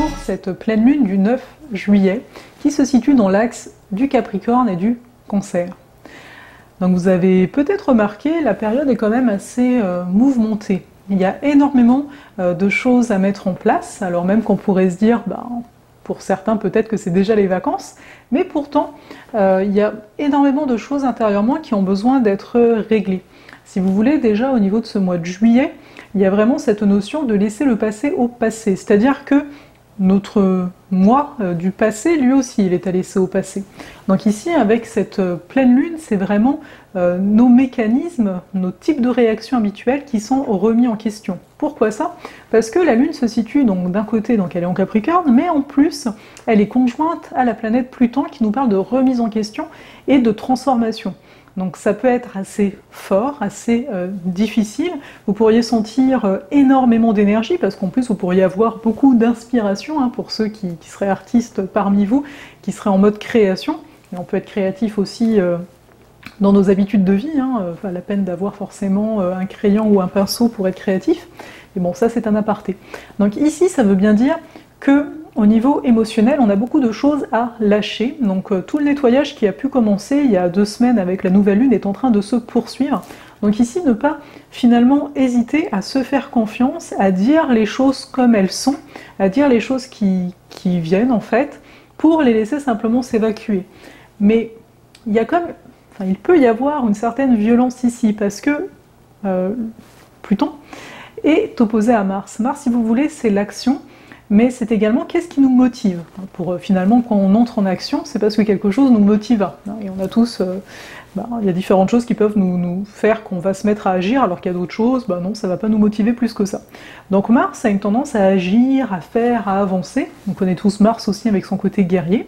pour cette pleine lune du 9 juillet qui se situe dans l'axe du Capricorne et du Cancer. Donc vous avez peut-être remarqué, la période est quand même assez mouvementée. Il y a énormément de choses à mettre en place, alors même qu'on pourrait se dire, pour certains peut-être que c'est déjà les vacances, mais pourtant il y a énormément de choses intérieurement qui ont besoin d'être réglées. Si vous voulez, déjà au niveau de ce mois de juillet, il y a vraiment cette notion de laisser le passé au passé, c'est-à-dire que notre moi du passé, lui aussi, il est à laisser au passé. Donc ici, avec cette pleine lune, c'est vraiment nos mécanismes, nos types de réactions habituelles qui sont remis en question. Pourquoi ça? Parce que la lune se situe donc d'un côté, donc elle est en Capricorne, mais en plus, elle est conjointe à la planète Pluton qui nous parle de remise en question et de transformation. Donc ça peut être assez fort, assez difficile. Vous pourriez sentir énormément d'énergie, parce qu'en plus vous pourriez avoir beaucoup d'inspiration, pour ceux qui seraient artistes parmi vous, qui seraient en mode création. Et on peut être créatif aussi dans nos habitudes de vie, pas la peine d'avoir forcément un crayon ou un pinceau pour être créatif. Mais bon, ça c'est un aparté. Donc ici, ça veut bien dire que au niveau émotionnel, on a beaucoup de choses à lâcher. Donc tout le nettoyage qui a pu commencer il y a 2 semaines avec la nouvelle lune est en train de se poursuivre. Donc ici, ne pas finalement hésiter à se faire confiance, à dire les choses comme elles sont, à dire les choses qui viennent en fait, pour les laisser simplement s'évacuer. Mais il y a il peut y avoir une certaine violence ici, parce que Pluton est opposé à Mars. Mars, si vous voulez, c'est l'action, mais c'est également qu'est-ce qui nous motive. Pour finalement, quand on entre en action, c'est parce que quelque chose nous motive. Et on a tous, il y a différentes choses qui peuvent nous faire qu'on va se mettre à agir, alors qu'il y a d'autres choses, non, ça va pas nous motiver plus que ça. Donc Mars a une tendance à agir, à faire, à avancer. On connaît tous Mars aussi avec son côté guerrier.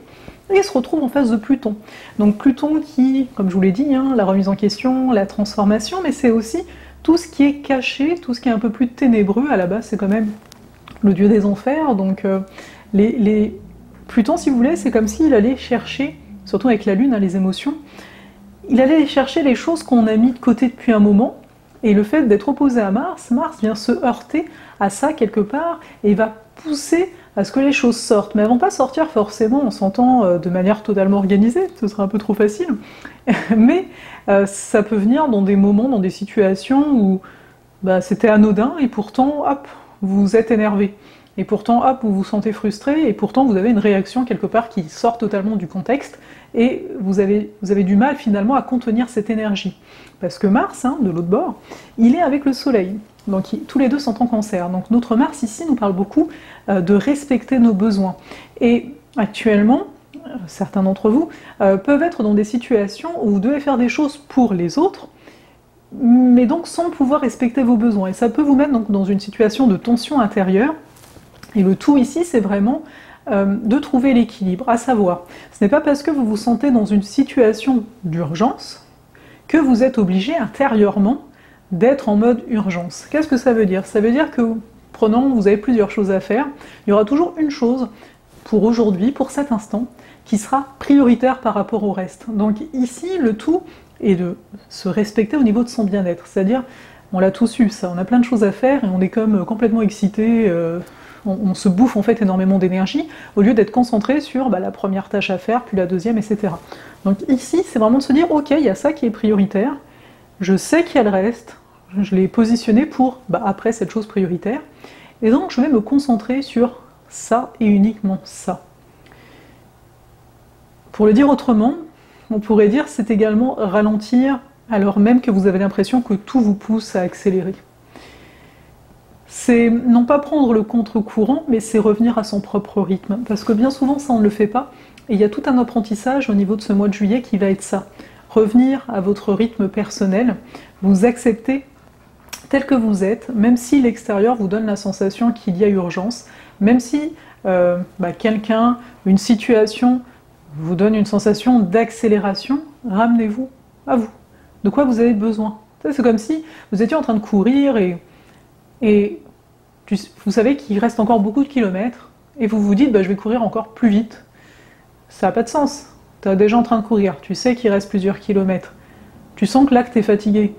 Et il se retrouve en face de Pluton. Donc Pluton qui, comme je vous l'ai dit, la remise en question, la transformation, mais c'est aussi tout ce qui est caché, tout ce qui est un peu plus ténébreux. À la base, c'est quand même le dieu des enfers, donc Pluton, si vous voulez, c'est comme s'il allait chercher, surtout avec la lune, les émotions, il allait chercher les choses qu'on a mis de côté depuis un moment, et le fait d'être opposé à Mars, Mars vient se heurter à ça quelque part, et va pousser à ce que les choses sortent, mais elles vont pas sortir forcément en sentant de manière totalement organisée, ce serait un peu trop facile, mais ça peut venir dans des moments, dans des situations où c'était anodin, et pourtant, hop, vous êtes énervé. Et pourtant, hop, vous vous sentez frustré, et pourtant vous avez une réaction quelque part qui sort totalement du contexte, et vous avez du mal finalement à contenir cette énergie. Parce que Mars, de l'autre bord, il est avec le Soleil. Donc tous les deux sont en Cancer. Donc notre Mars ici nous parle beaucoup de respecter nos besoins. Et actuellement, certains d'entre vous peuvent être dans des situations où vous devez faire des choses pour les autres, mais donc sans pouvoir respecter vos besoins. Et ça peut vous mettre donc dans une situation de tension intérieure. Et le tout ici, c'est vraiment de trouver l'équilibre, à savoir, ce n'est pas parce que vous vous sentez dans une situation d'urgence que vous êtes obligé intérieurement d'être en mode urgence. Qu'est-ce que ça veut dire? Ça veut dire que, prenons, vous avez plusieurs choses à faire, il y aura toujours une chose pour aujourd'hui, pour cet instant, qui sera prioritaire par rapport au reste. Donc ici, le tout est de se respecter au niveau de son bien-être, c'est-à-dire, on l'a tous eu ça, on a plein de choses à faire et on est comme complètement excité, on se bouffe en fait énormément d'énergie, au lieu d'être concentré sur la première tâche à faire, puis la deuxième, etc. Donc ici, c'est vraiment de se dire, ok, il y a ça qui est prioritaire, je sais qu'il y a le reste, je l'ai positionné pour, après cette chose prioritaire, et donc je vais me concentrer sur ça et uniquement ça. Pour le dire autrement, on pourrait dire c'est également ralentir alors même que vous avez l'impression que tout vous pousse à accélérer. C'est non pas prendre le contre-courant, mais c'est revenir à son propre rythme, parce que bien souvent ça on ne le fait pas, et il y a tout un apprentissage au niveau de ce mois de juillet qui va être ça. Revenir à votre rythme personnel, vous accepter tel que vous êtes, même si l'extérieur vous donne la sensation qu'il y a urgence, même si quelqu'un, une situation vous donne une sensation d'accélération, ramenez-vous à vous. De quoi vous avez besoin. C'est comme si vous étiez en train de courir et vous savez qu'il reste encore beaucoup de kilomètres, et vous vous dites je vais courir encore plus vite. Ça n'a pas de sens. Tu es déjà en train de courir, tu sais qu'il reste plusieurs kilomètres. Tu sens que là que tu es fatigué.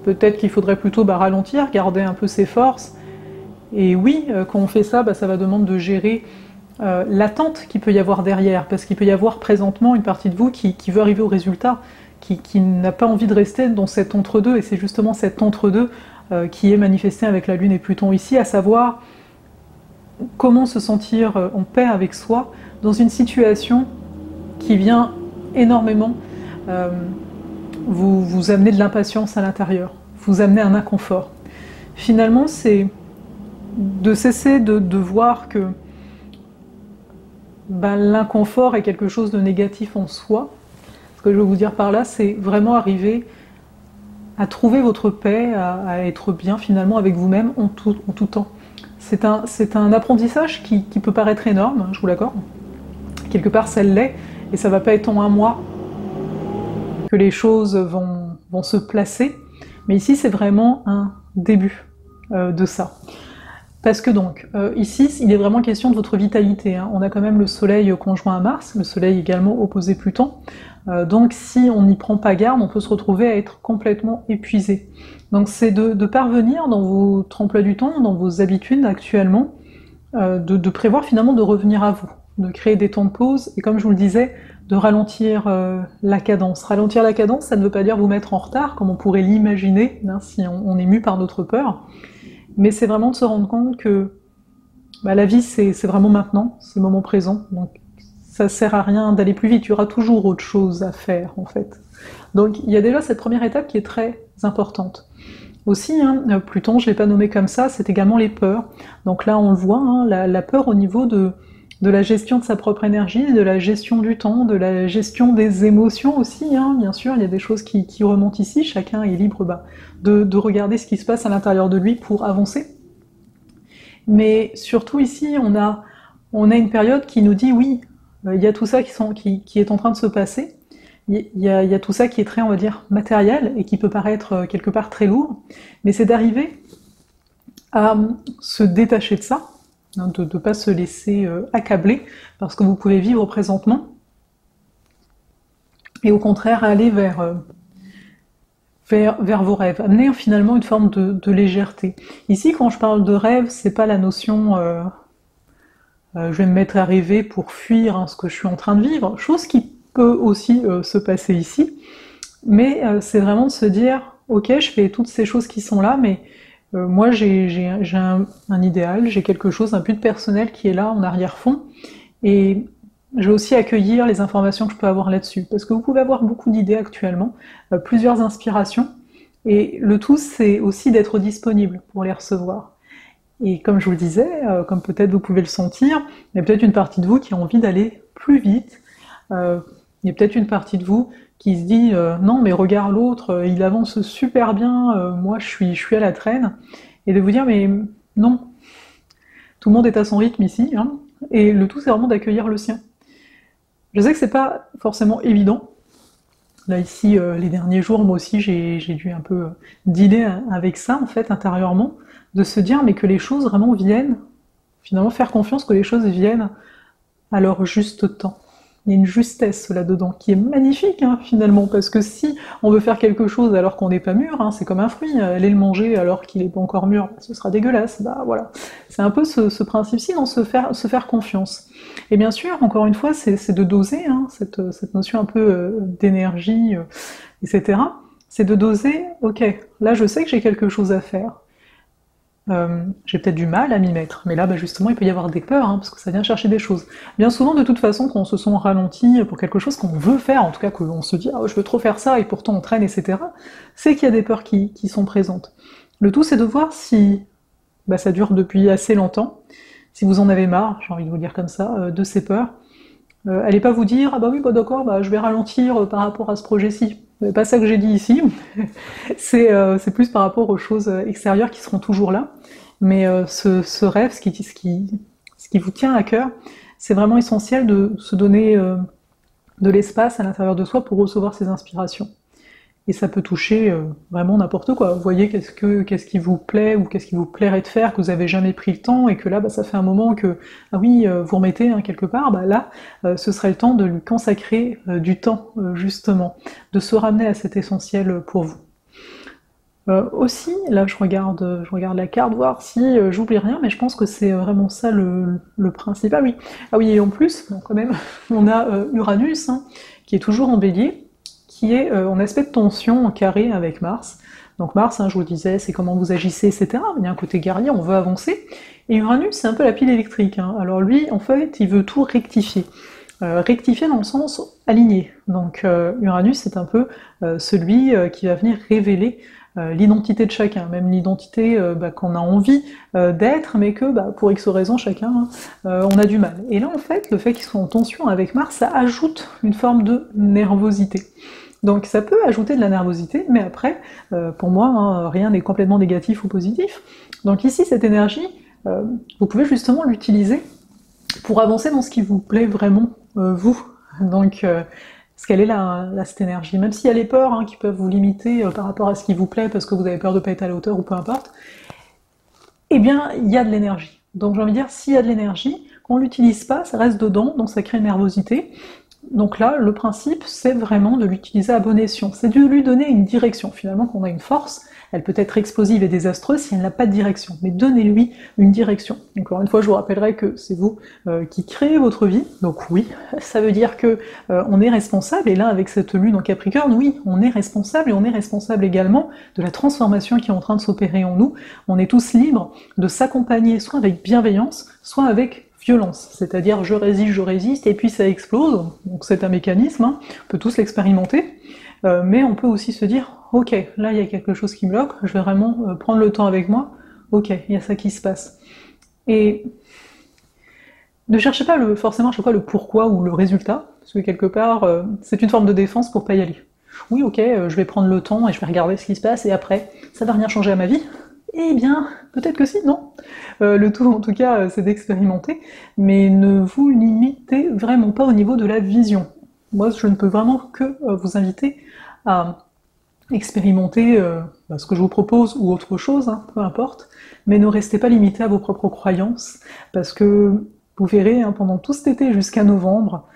Peut-être qu'il faudrait plutôt ralentir, garder un peu ses forces. Et oui, quand on fait ça, ça va demander de gérer l'attente qu'il peut y avoir derrière, parce qu'il peut y avoir présentement une partie de vous qui veut arriver au résultat, qui n'a pas envie de rester dans cet entre-deux, et c'est justement cet entre-deux qui est manifesté avec la Lune et Pluton ici, à savoir comment se sentir en paix avec soi dans une situation qui vient énormément vous amener de l'impatience à l'intérieur, vous amener un inconfort. Finalement, c'est de cesser de voir que l'inconfort est quelque chose de négatif en soi. Ce que je veux vous dire par là, c'est vraiment arriver à trouver votre paix, à être bien finalement avec vous-même en tout temps. C'est un apprentissage qui peut paraître énorme, je vous l'accorde. Quelque part, ça l'est, et ça va pas être en un mois que les choses vont se placer. Mais ici, c'est vraiment un début de ça. Parce que donc, ici, il est vraiment question de votre vitalité. Hein. On a quand même le Soleil conjoint à Mars, le Soleil également opposé Pluton. Donc si on n'y prend pas garde, on peut se retrouver à être complètement épuisé. Donc c'est de parvenir dans votre emploi du temps, dans vos habitudes actuellement, de prévoir finalement de revenir à vous, de créer des temps de pause, et comme je vous le disais, de ralentir la cadence. Ralentir la cadence, ça ne veut pas dire vous mettre en retard, comme on pourrait l'imaginer, hein, si on est mu par notre peur, mais c'est vraiment de se rendre compte que la vie c'est vraiment maintenant, c'est le moment présent, donc ça sert à rien d'aller plus vite, il y aura toujours autre chose à faire en fait. Donc il y a déjà cette première étape qui est très importante. Aussi, hein, Pluton, je ne l'ai pas nommé comme ça, c'est également les peurs. Donc là on le voit, hein, la peur au niveau de la gestion de sa propre énergie, de la gestion du temps, de la gestion des émotions aussi, hein. Bien sûr, il y a des choses qui remontent ici, chacun est libre de regarder ce qui se passe à l'intérieur de lui pour avancer. Mais surtout ici, on a une période qui nous dit oui, il y a tout ça qui est en train de se passer, il y a tout ça qui est très, on va dire, matériel, et qui peut paraître quelque part très lourd, mais c'est d'arriver à se détacher de ça, hein, de ne pas se laisser accabler par ce que vous pouvez vivre présentement, et au contraire aller vers vos rêves, amener finalement une forme de légèreté. Ici, quand je parle de rêve, c'est pas la notion je vais me mettre à rêver pour fuir hein, ce que je suis en train de vivre, chose qui peut aussi se passer ici, mais c'est vraiment de se dire ok, je fais toutes ces choses qui sont là, mais moi j'ai un idéal, j'ai quelque chose, un but personnel qui est là en arrière-fond, et je vais aussi accueillir les informations que je peux avoir là-dessus, parce que vous pouvez avoir beaucoup d'idées actuellement, plusieurs inspirations, et le tout c'est aussi d'être disponible pour les recevoir. Et comme je vous le disais, comme peut-être vous pouvez le sentir, il y a peut-être une partie de vous qui a envie d'aller plus vite, il y a peut-être une partie de vous qui se dit non mais regarde l'autre, il avance super bien, moi je suis à la traîne, et de vous dire mais non, tout le monde est à son rythme ici, hein, et le tout c'est vraiment d'accueillir le sien. Je sais que c'est pas forcément évident, là ici les derniers jours moi aussi j'ai dû un peu dealer avec ça en fait intérieurement, de se dire mais que les choses vraiment viennent, finalement faire confiance que les choses viennent à leur juste temps. Il y a une justesse là-dedans qui est magnifique hein, finalement, parce que si on veut faire quelque chose alors qu'on n'est pas mûr, hein, c'est comme un fruit, aller le manger alors qu'il n'est pas encore mûr, ce sera dégueulasse, voilà. C'est un peu ce principe-ci, dans se faire confiance. Et bien sûr, encore une fois, c'est de doser hein, cette notion un peu d'énergie, etc. C'est de doser, ok, là je sais que j'ai quelque chose à faire, j'ai peut-être du mal à m'y mettre, mais là justement il peut y avoir des peurs, hein, parce que ça vient chercher des choses. Bien souvent de toute façon quand on se sent ralenti pour quelque chose qu'on veut faire, en tout cas qu'on se dit ah je veux trop faire ça et pourtant on traîne, etc., c'est qu'il y a des peurs qui sont présentes. Le tout c'est de voir si ça dure depuis assez longtemps, si vous en avez marre, j'ai envie de vous dire comme ça, de ces peurs. Allez pas vous dire ah oui d'accord, je vais ralentir par rapport à ce projet-ci. C'est pas ça que j'ai dit ici, c'est plus par rapport aux choses extérieures qui seront toujours là, mais ce rêve, ce qui vous tient à cœur, c'est vraiment essentiel de se donner de l'espace à l'intérieur de soi pour recevoir ces inspirations. Et ça peut toucher vraiment n'importe quoi. Vous voyez qu'est-ce qui vous plaît ou qu'est-ce qui vous plairait de faire, que vous avez jamais pris le temps, et que là ça fait un moment que vous remettez hein, quelque part, là ce serait le temps de lui consacrer du temps justement, de se ramener à cet essentiel pour vous. Aussi, là je regarde la carte, voir si j'oublie rien, mais je pense que c'est vraiment ça le principe. Ah oui, et en plus, bon, quand même, on a Uranus, hein, qui est toujours en bélier, qui est en aspect de tension, en carré avec Mars. Donc Mars, hein, je vous le disais, c'est comment vous agissez, etc. Il y a un côté guerrier, on veut avancer. Et Uranus, c'est un peu la pile électrique, hein. Alors lui, en fait, il veut tout rectifier. Rectifier dans le sens aligné. Donc Uranus, c'est un peu celui qui va venir révéler l'identité de chacun, même l'identité qu'on a envie d'être, mais que pour X raisons, chacun, on a du mal. Et là, en fait, le fait qu'ils soient en tension avec Mars, ça ajoute une forme de nervosité. Donc ça peut ajouter de la nervosité, mais après, pour moi, hein, rien n'est complètement négatif ou positif. Donc ici, cette énergie, vous pouvez justement l'utiliser pour avancer dans ce qui vous plaît vraiment, vous. Donc, parce qu'elle est là, cette énergie. Même s'il y a les peurs hein, qui peuvent vous limiter par rapport à ce qui vous plaît, parce que vous avez peur de pas être à la hauteur ou peu importe, eh bien, il y a de l'énergie. Donc j'ai envie de dire, s'il y a de l'énergie, qu'on l'utilise pas, ça reste dedans, donc ça crée une nervosité. Donc là, le principe, c'est vraiment de l'utiliser à bon escient. C'est de lui donner une direction. Finalement, quand on a une force, elle peut être explosive et désastreuse si elle n'a pas de direction. Mais donnez-lui une direction. Encore une fois, je vous rappellerai que c'est vous qui créez votre vie. Donc oui, ça veut dire que on est responsable. Et là, avec cette lune en Capricorne, oui, on est responsable. Et on est responsable également de la transformation qui est en train de s'opérer en nous. On est tous libres de s'accompagner, soit avec bienveillance, soit avec violence, c'est-à-dire je résiste, et puis ça explose, donc c'est un mécanisme, hein, on peut tous l'expérimenter, mais on peut aussi se dire, ok, là il y a quelque chose qui me bloque, je vais vraiment prendre le temps avec moi, ok, il y a ça qui se passe. Et ne cherchez pas forcément à chaque fois le pourquoi ou le résultat, parce que quelque part, c'est une forme de défense pour pas y aller. Oui, ok, je vais prendre le temps et je vais regarder ce qui se passe, et après, ça va rien changer à ma vie. Eh bien, peut-être que si, non. Le tout, en tout cas, c'est d'expérimenter, mais ne vous limitez vraiment pas au niveau de la vision. Moi, je ne peux vraiment que vous inviter à expérimenter ce que je vous propose ou autre chose, hein, peu importe, mais ne restez pas limité à vos propres croyances, parce que vous verrez, hein, pendant tout cet été jusqu'à novembre,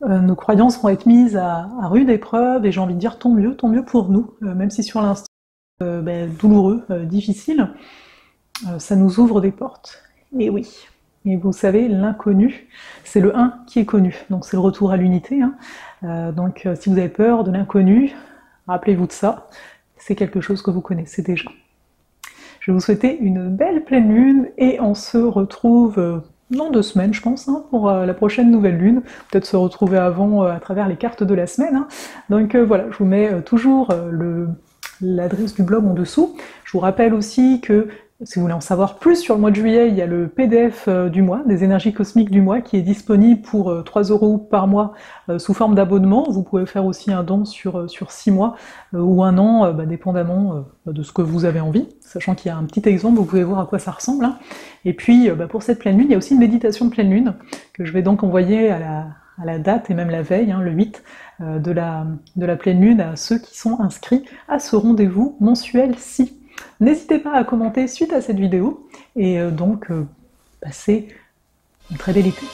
nos croyances vont être mises à rude épreuve, et j'ai envie de dire tant mieux pour nous, même si sur l'instant, douloureux, difficile, ça nous ouvre des portes. Et oui. Et vous savez, l'inconnu, c'est le 1 qui est connu. Donc c'est le retour à l'unité. Hein. Donc si vous avez peur de l'inconnu, rappelez-vous de ça. C'est quelque chose que vous connaissez déjà. Je vais vous souhaiter une belle pleine lune et on se retrouve dans 2 semaines, je pense, hein, pour la prochaine nouvelle lune. Peut-être se retrouver avant à travers les cartes de la semaine. Hein. Donc voilà, je vous mets toujours l'adresse du blog en dessous. Je vous rappelle aussi que si vous voulez en savoir plus sur le mois de juillet, il y a le PDF du mois, des énergies cosmiques du mois, qui est disponible pour 3 € par mois sous forme d'abonnement. Vous pouvez faire aussi un don sur 6 mois ou un an, dépendamment de ce que vous avez envie, sachant qu'il y a un petit exemple, vous pouvez voir à quoi ça ressemble. Hein. Et puis pour cette pleine lune, il y a aussi une méditation de pleine lune, que je vais donc envoyer à la date et même la veille, hein, le 8, de la pleine lune, à ceux qui sont inscrits à ce rendez-vous mensuel-ci. N'hésitez pas à commenter suite à cette vidéo, et donc passez une très belle été.